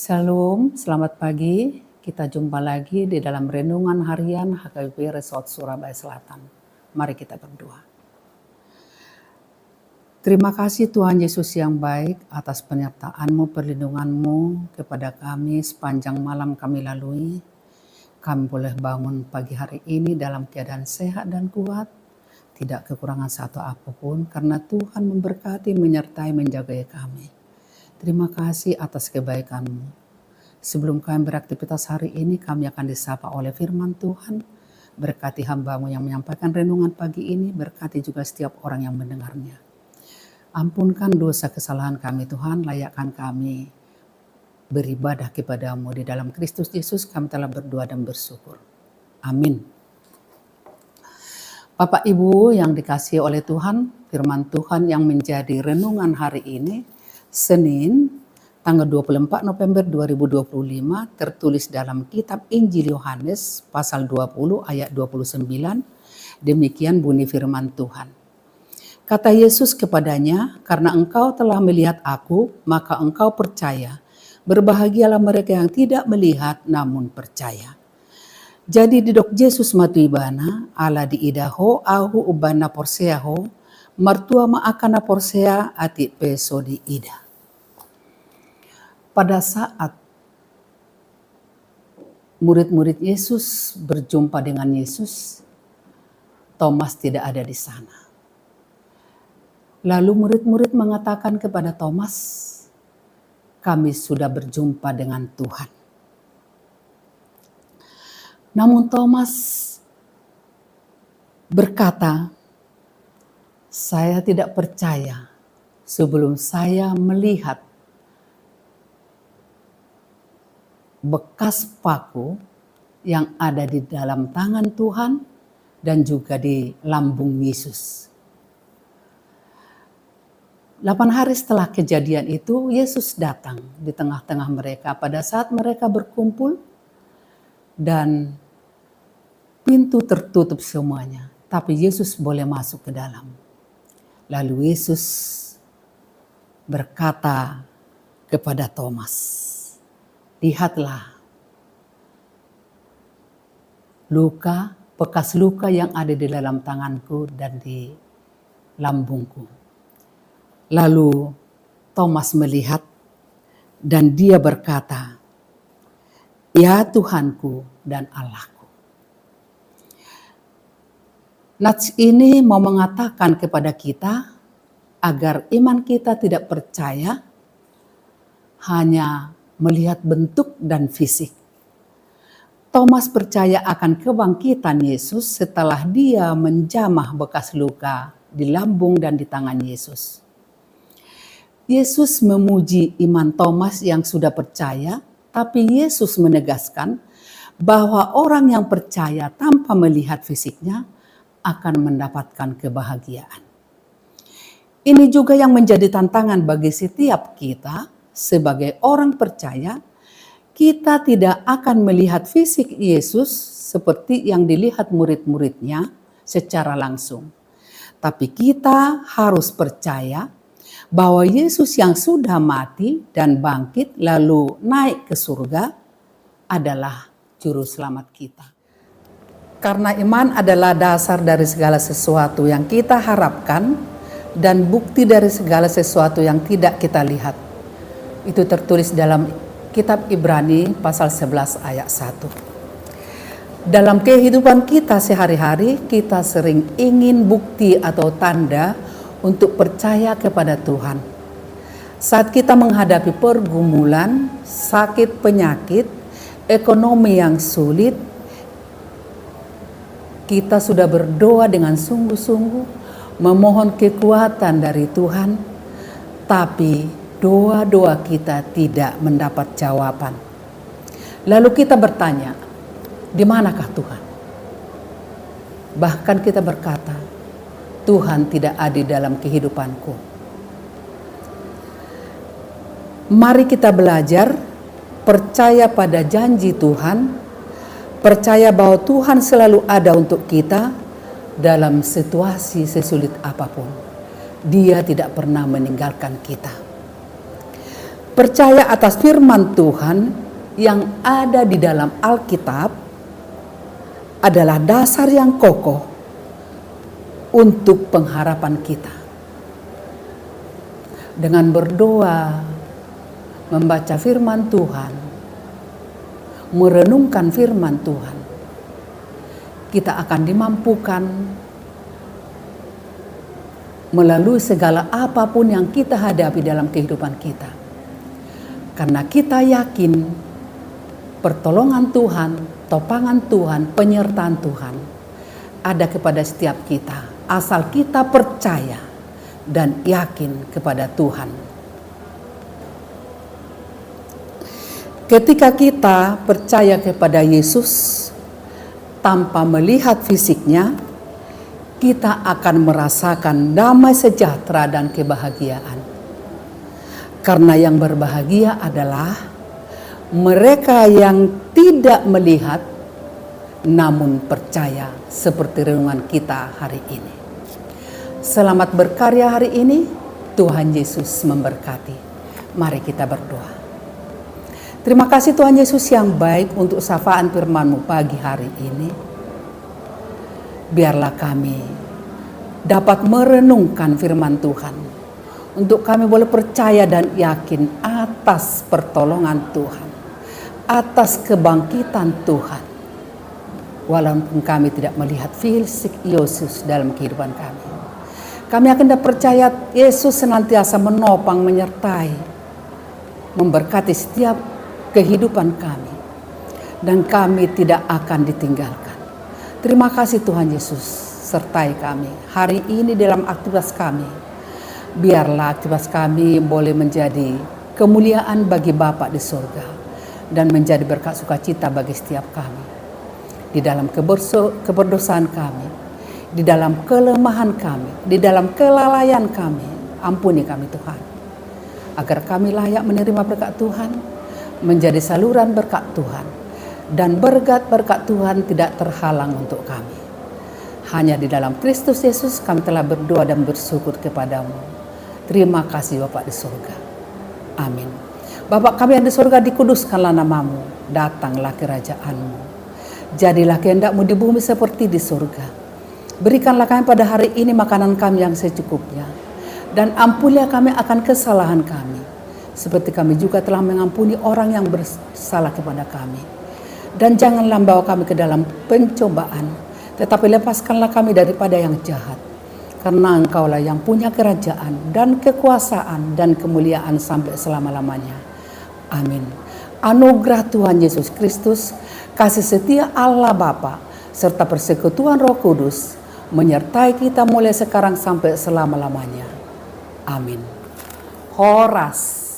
Shalom, selamat pagi. Kita jumpa lagi di dalam renungan harian HKBP Resort Surabaya Selatan. Mari kita berdoa. Terima kasih Tuhan Yesus yang baik atas penyertaan-Mu, perlindungan-Mu kepada kami sepanjang malam kami lalui. Kami boleh bangun pagi hari ini dalam keadaan sehat dan kuat, tidak kekurangan satu apapun karena Tuhan memberkati, menyertai, menjaga kami. Terima kasih atas kebaikan-Mu. Sebelum kami beraktivitas hari ini, kami akan disapa oleh firman Tuhan. Berkati hamba-Mu yang menyampaikan renungan pagi ini, berkati juga setiap orang yang mendengarnya. Ampunkan dosa kesalahan kami Tuhan, layakkan kami beribadah kepada-Mu. Di dalam Kristus Yesus kami telah berdoa dan bersyukur. Amin. Bapak Ibu yang dikasihi oleh Tuhan, firman Tuhan yang menjadi renungan hari ini, Senin, tanggal 24 November 2025 tertulis dalam kitab Injil Yohanes pasal 20 ayat 29. Demikian bunyi firman Tuhan. Kata Yesus kepadanya, karena engkau telah melihat aku, maka engkau percaya. Berbahagialah mereka yang tidak melihat namun percaya. Jadi didok Yesus matuibana, ala diidaho ahu ubana porseaho, martua maakana porsea ati peso di ida. Pada saat murid-murid Yesus berjumpa dengan Yesus, Thomas tidak ada di sana. Lalu murid-murid mengatakan kepada Thomas, kami sudah berjumpa dengan Tuhan. Namun Thomas berkata, saya tidak percaya sebelum saya melihat bekas paku yang ada di dalam tangan Tuhan dan juga di lambung Yesus. 8 hari setelah kejadian itu, Yesus datang di tengah-tengah mereka pada saat mereka berkumpul dan pintu tertutup semuanya. Tapi Yesus boleh masuk ke dalam. Lalu Yesus berkata kepada Thomas, lihatlah bekas luka yang ada di dalam tanganku dan di lambungku. Lalu Thomas melihat dan dia berkata, ya Tuhanku dan Allahku. Nats ini mau mengatakan kepada kita agar iman kita tidak percaya hanya melihat bentuk dan fisik. Thomas percaya akan kebangkitan Yesus setelah dia menjamah bekas luka di lambung dan di tangan Yesus. Yesus memuji iman Thomas yang sudah percaya, tapi Yesus menegaskan bahwa orang yang percaya tanpa melihat fisiknya akan mendapatkan kebahagiaan. Ini juga yang menjadi tantangan bagi setiap kita. Sebagai orang percaya, kita tidak akan melihat fisik Yesus seperti yang dilihat murid-muridnya secara langsung. Tapi kita harus percaya bahwa Yesus yang sudah mati dan bangkit lalu naik ke surga adalah juru selamat kita. Karena iman adalah dasar dari segala sesuatu yang kita harapkan dan bukti dari segala sesuatu yang tidak kita lihat. Itu tertulis dalam kitab Ibrani pasal 11 ayat 1. Dalam kehidupan kita sehari-hari, kita sering ingin bukti atau tanda untuk percaya kepada Tuhan. Saat kita menghadapi pergumulan, sakit, penyakit, ekonomi yang sulit, kita sudah berdoa dengan sungguh-sungguh, memohon kekuatan dari Tuhan, tapi doa-doa kita tidak mendapat jawaban. Lalu kita bertanya, di manakah Tuhan? Bahkan kita berkata, Tuhan tidak ada dalam kehidupanku. Mari kita belajar percaya pada janji Tuhan, percaya bahwa Tuhan selalu ada untuk kita dalam situasi sesulit apapun. Dia tidak pernah meninggalkan kita. Percaya atas firman Tuhan yang ada di dalam Alkitab adalah dasar yang kokoh untuk pengharapan kita. Dengan berdoa, membaca firman Tuhan, merenungkan firman Tuhan, kita akan dimampukan melalui segala apapun yang kita hadapi dalam kehidupan kita. Karena kita yakin pertolongan Tuhan, topangan Tuhan, penyertaan Tuhan ada kepada setiap kita. Asal kita percaya dan yakin kepada Tuhan. Ketika kita percaya kepada Yesus tanpa melihat fisiknya, kita akan merasakan damai sejahtera dan kebahagiaan. Karena yang berbahagia adalah mereka yang tidak melihat namun percaya, seperti renungan kita hari ini. Selamat berkarya hari ini. Tuhan Yesus memberkati. Mari kita berdoa. Terima kasih Tuhan Yesus yang baik untuk sapaan firman-Mu pagi hari ini. Biarlah kami dapat merenungkan firman Tuhan, untuk kami boleh percaya dan yakin atas pertolongan Tuhan, atas kebangkitan Tuhan. Walaupun kami tidak melihat fisik Yesus dalam kehidupan kami, kami akan dapat percaya Yesus senantiasa menopang, menyertai, memberkati setiap kehidupan kami, dan kami tidak akan ditinggalkan. Terima kasih Tuhan Yesus, sertai kami hari ini dalam aktivitas kami. Biarlah aktivitas kami boleh menjadi kemuliaan bagi Bapa di surga dan menjadi berkat sukacita bagi setiap kami. Di dalam keberdosaan kami, di dalam kelemahan kami, di dalam kelalaian kami, ampuni kami Tuhan, agar kami layak menerima berkat Tuhan, menjadi saluran berkat Tuhan, dan berkat-berkat Tuhan tidak terhalang untuk kami. Hanya di dalam Kristus Yesus kami telah berdoa dan bersyukur kepadamu. Terima kasih Bapa di surga. Amin. Bapa kami yang di surga, dikuduskanlah namamu, datanglah kerajaan-Mu. Jadilah kehendak-Mu di bumi seperti di surga. Berikanlah kami pada hari ini makanan kami yang secukupnya, dan ampunilah kami akan kesalahan kami, seperti kami juga telah mengampuni orang yang bersalah kepada kami. Dan janganlah bawa kami ke dalam pencobaan, tetapi lepaskanlah kami daripada yang jahat. Karena Engkaulah yang punya kerajaan dan kekuasaan dan kemuliaan sampai selama-lamanya. Amin. Anugerah Tuhan Yesus Kristus, kasih setia Allah Bapa, serta persekutuan Roh Kudus menyertai kita mulai sekarang sampai selama-lamanya. Amin. Horas.